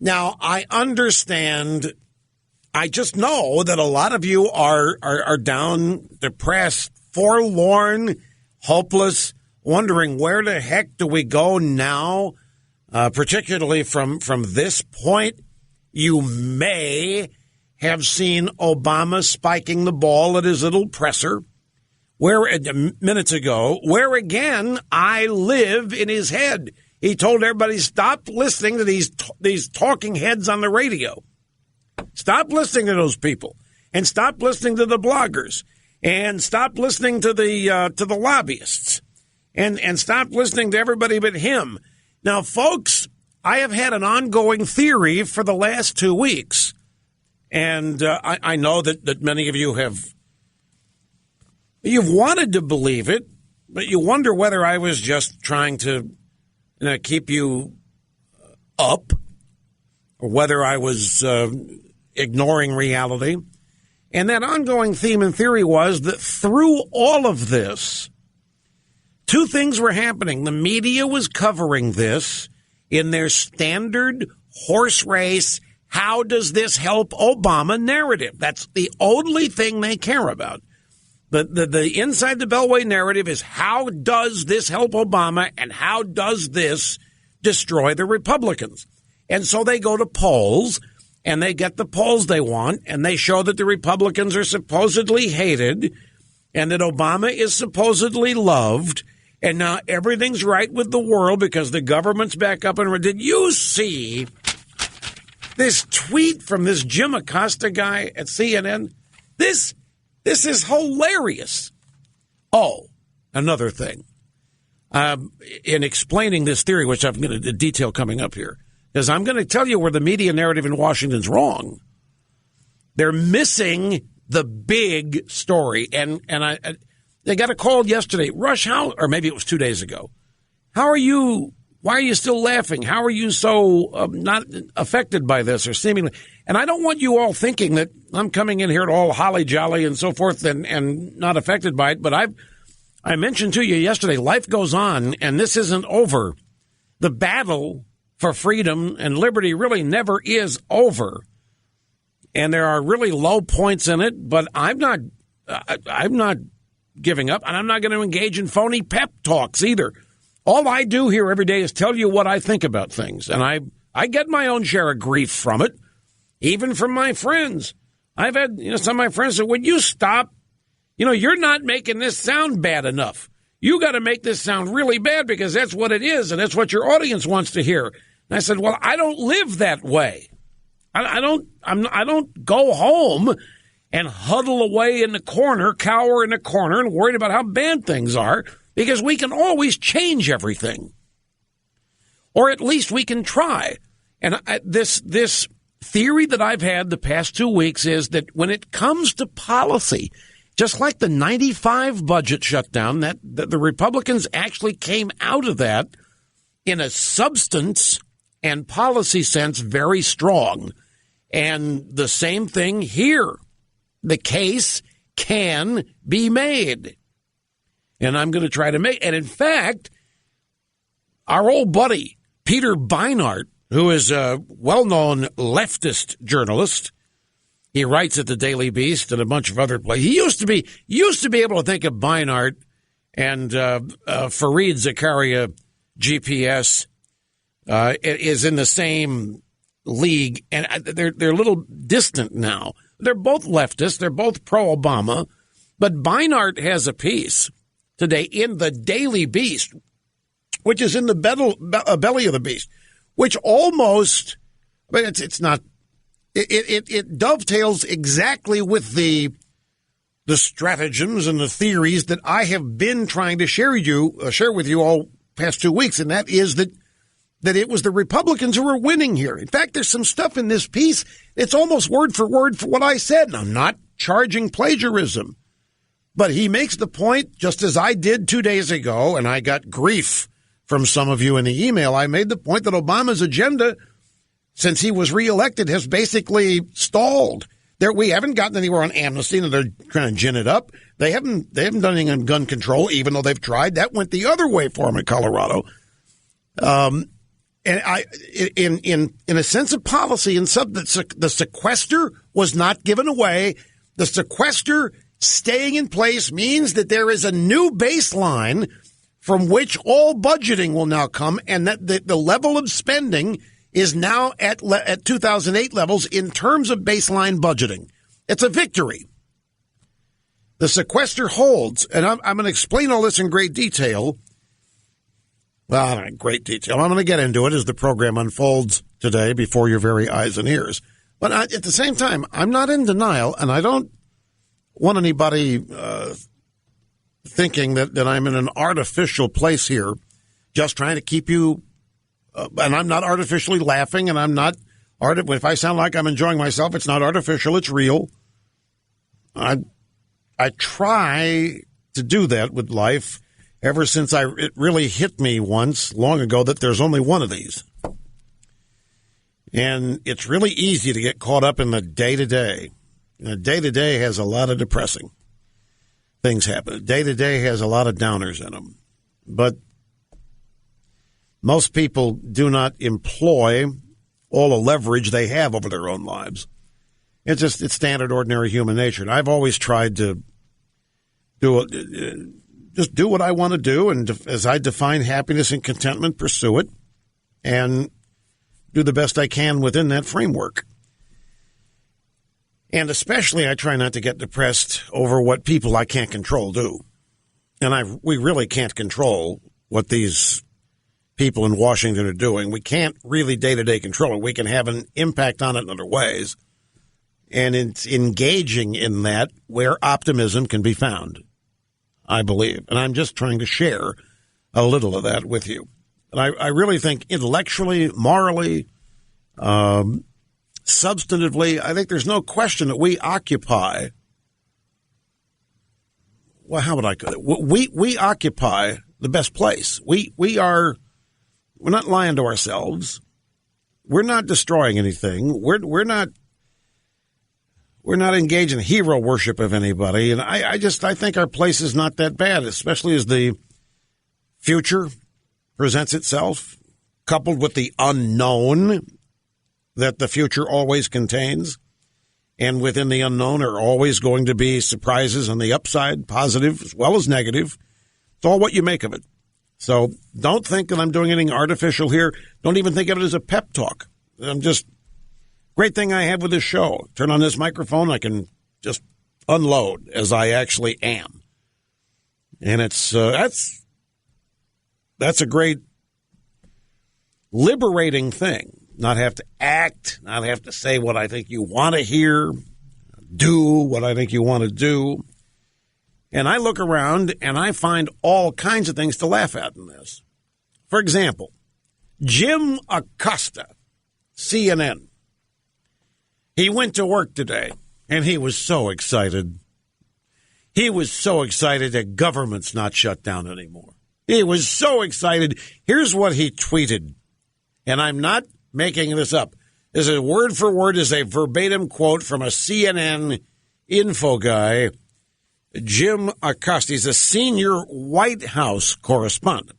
Now, I understand. I just know that a lot of you are down, depressed, forlorn, hopeless, wondering where the heck do we go now, particularly from this point. You may have seen Obama spiking the ball at his little presser minutes ago, where again, I live in his head. He told everybody, stop listening to these talking heads on the radio. Stop listening to those people, and stop listening to the bloggers, and stop listening to the lobbyists, and stop listening to everybody but him. Now, folks, I have had an ongoing theory for the last 2 weeks, and I know that many of you you've wanted to believe it, but you wonder whether I was just trying to keep you up, or whether I was ignoring reality. And that ongoing theme and theory was that through all of this, two things were happening. The media was covering this in their standard horse race, how does this help Obama narrative? That's the only thing they care about. The inside the Beltway narrative is, how does this help Obama, and how does this destroy the Republicans? And so they go to polls, and they get the polls they want, and they show that the Republicans are supposedly hated and that Obama is supposedly loved, and now everything's right with the world because the government's back up and running. Did you see this tweet from this Jim Acosta guy at CNN? This is hilarious. Oh, another thing. In explaining this theory, which I'm going to detail coming up here, is I'm going to tell you where the media narrative in Washington's wrong. They're missing the big story. And they got a call yesterday. Rush, or maybe it was 2 days ago. How are you? Why are you still laughing? How are you so not affected by this, or seemingly? And I don't want you all thinking that I'm coming in here at all holly jolly and so forth and not affected by it. But I mentioned to you yesterday, life goes on, and this isn't over. The battle for freedom and liberty really never is over. And there are really low points in it, but I'm not giving up, and I'm not going to engage in phony pep talks either. All I do here every day is tell you what I think about things, and I get my own share of grief from it, even from my friends. I've had some of my friends say, would you stop? You're not making this sound bad enough. You got to make this sound really bad because that's what it is, and that's what your audience wants to hear. And I said, well, I don't live that way. I don't go home and huddle away in the corner, cower in the corner, and worried about how bad things are, because we can always change everything. Or at least we can try. And this theory that I've had the past 2 weeks is that when it comes to policy, just like the 95 budget shutdown, that the Republicans actually came out of that in a substance and policy sense very strong. And the same thing here. The case can be made. And I'm going to try to make. And in fact, our old buddy, Peter Beinart, who is a well-known leftist journalist, he writes at the Daily Beast and a bunch of other places. He used to be able to think of Beinart and Fareed Zakaria GPS is in the same league, and they're a little distant now. They're both leftists. They're both pro-Obama. But Beinart has a piece today in the Daily Beast, which is in the belly of the beast, which almost, but it's not, it dovetails exactly with the stratagems and the theories that I have been trying to share with you all past 2 weeks, and that is that it was the Republicans who were winning here. In fact, there's some stuff in this piece, it's almost word for word for what I said, and I'm not charging plagiarism. But he makes the point, just as I did 2 days ago, and I got grief from some of you in the email. I made the point that Obama's agenda, since he was reelected, has basically stalled. We haven't gotten anywhere on amnesty, and they're trying to gin it up. They haven't done anything on gun control, even though they've tried. That went the other way for him in Colorado. And in a sense of policy, the sequester was not given away. The sequester staying in place means that there is a new baseline from which all budgeting will now come, and that the level of spending is now at 2008 levels in terms of baseline budgeting. It's a victory. The sequester holds, and I'm going to explain all this in great detail. Well, not in great detail. I'm going to get into it as the program unfolds today before your very eyes and ears. But at the same time, I'm not in denial, and I don't want anybody thinking that I'm in an artificial place here, just trying to keep you, and I'm not artificially laughing, and I'm not, if I sound like I'm enjoying myself, it's not artificial, it's real. I try to do that with life ever since it really hit me once, long ago, that there's only one of these. And it's really easy to get caught up in the day-to-day. The day-to-day has a lot of depressing things happen. Day-to-day has a lot of downers in them. But most people do not employ all the leverage they have over their own lives. It's standard, ordinary human nature. And I've always tried to just do what I want to do, and as I define happiness and contentment, pursue it, and do the best I can within that framework. And especially, I try not to get depressed over what people I can't control do. And we really can't control what these people in Washington are doing. We can't really day-to-day control it. We can have an impact on it in other ways. And it's engaging in that where optimism can be found, I believe. And I'm just trying to share a little of that with you. And I really think intellectually, morally, substantively, I think there's no question that we occupy, well, how would I put it? We occupy the best place. We're not lying to ourselves. We're not destroying anything. We're not engaged in hero worship of anybody. And I think our place is not that bad, especially as the future presents itself, coupled with the unknown that the future always contains. And within the unknown are always going to be surprises on the upside, positive as well as negative. It's all what you make of it. So don't think that I'm doing anything artificial here. Don't even think of it as a pep talk. Great thing I have with this show. Turn on this microphone, I can just unload as I actually am. And it's that's a great liberating thing. Not have to act, not have to say what I think you want to hear, do what I think you want to do. And I look around and I find all kinds of things to laugh at in this. For example, Jim Acosta, CNN. He went to work today and he was so excited. He was so excited that government's not shut down anymore. He was so excited. Here's what he tweeted. And I'm not making this up. This is word for word is a verbatim quote from a CNN info guy, Jim Acosta. He's a senior White House correspondent.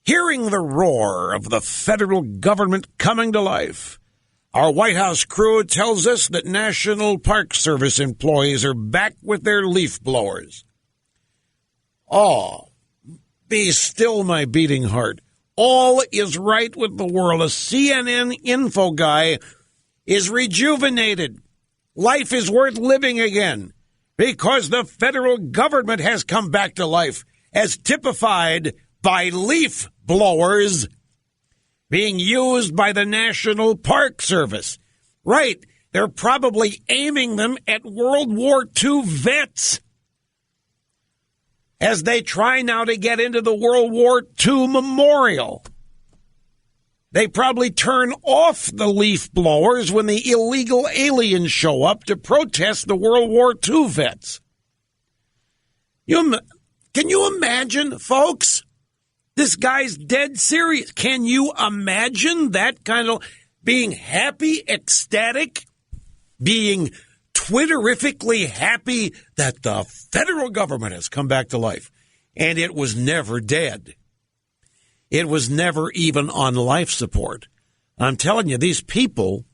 Hearing the roar of the federal government coming to life, our White House crew tells us that National Park Service employees are back with their leaf blowers. Oh, be still my beating heart. All is right with the world. A CNN info guy is rejuvenated. Life is worth living again because the federal government has come back to life, as typified by leaf blowers being used by the National Park Service. Right, they're probably aiming them at World War II vets as they try now to get into the World War II memorial. They probably turn off the leaf blowers when the illegal aliens show up to protest the World War II vets. Can you imagine, folks? This guy's dead serious. Can you imagine that kind of being happy, ecstatic, being Twitterifically happy that the federal government has come back to life, and it was never dead. It was never even on life support. I'm telling you, these people,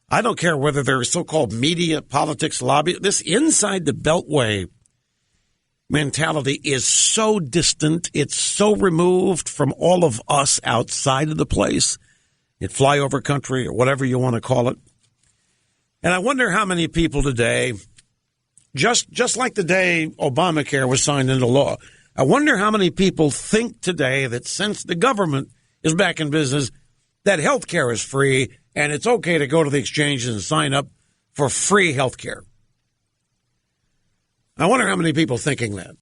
I don't care whether they're so-called media, politics, lobby, this inside the Beltway mentality is so distant. It's so removed from all of us outside of the place, in flyover country or whatever you want to call it. And I wonder how many people today, just like the day Obamacare was signed into law, I wonder how many people think today that since the government is back in business, that health care is free and it's okay to go to the exchanges and sign up for free health care. I wonder how many people thinking that.